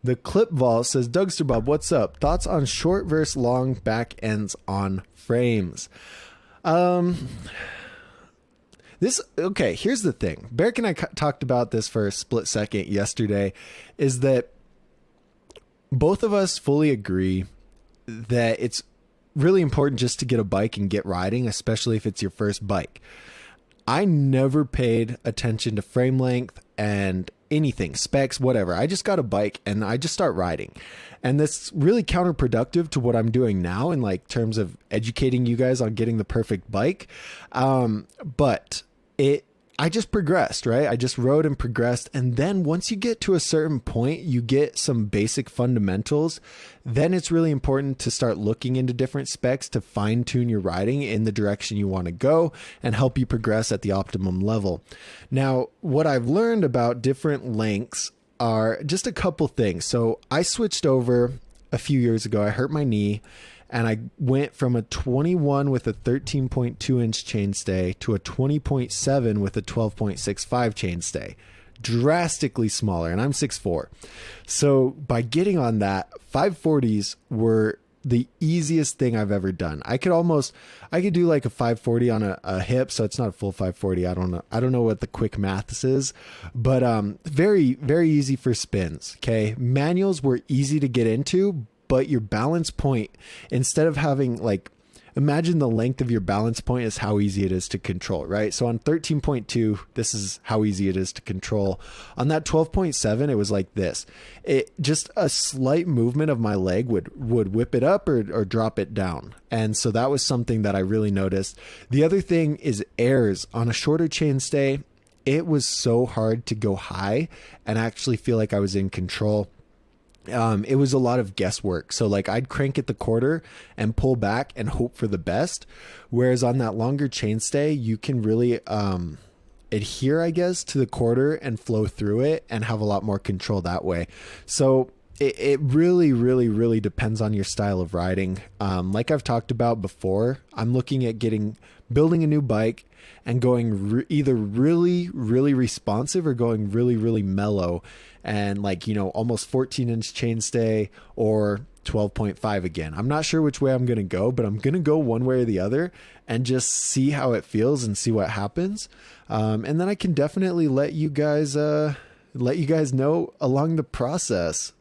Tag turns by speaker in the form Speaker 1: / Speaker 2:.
Speaker 1: The clip vol says, Dougster Bob, what's up? Thoughts on short versus long back ends on frames? Okay, here's the thing. Barrick and I talked about this for a split second yesterday, is that both of us fully agree that it's really important just to get a bike and get riding, especially if it's your first bike. I never paid attention to frame length and anything, specs, whatever. I just got a bike and I just start riding. And that's really counterproductive to what I'm doing now in like terms of educating you guys on getting the perfect bike. But I just progressed, right? I just rode and progressed. And then once you get to a certain point, you get some basic fundamentals. Then it's really important to start looking into different specs to fine tune your riding in the direction you want to go and help you progress at the optimum level. Now, what I've learned about different lengths are just a couple things. So I switched over a few years ago. I hurt my knee. And I went from a 21 with a 13.2 inch chainstay to a 20.7 with a 12.65 chainstay. Drastically smaller, and I'm 6'4". So by getting on that, 540s were the easiest thing I've ever done. I could do like a 540 on a hip, so it's not a full 540. I don't know what the quick maths is, but very, very easy for spins. Okay. Manuals were easy to get into, but your balance point, instead of having like, imagine the length of your balance point is how easy it is to control, right? So on 13.2, this is how easy it is to control. On that 12.7, it was like this. It just a slight movement of my leg would whip it up or drop it down. And so that was something that I really noticed. The other thing is airs. On a shorter chainstay, it was so hard to go high and actually feel like I was in control. It was a lot of guesswork. So like I'd crank at the quarter and pull back and hope for the best. Whereas on that longer chainstay, you can really adhere, I guess, to the quarter and flow through it and have a lot more control that way. So it really, really, really depends on your style of riding. Like I've talked about before, I'm looking at building a new bike and going either really, really responsive or going really, really mellow and like, almost 14-inch chainstay or 12.5 again. I'm not sure which way I'm going to go, but I'm going to go one way or the other and just see how it feels and see what happens. And then I can definitely let you guys know along the process.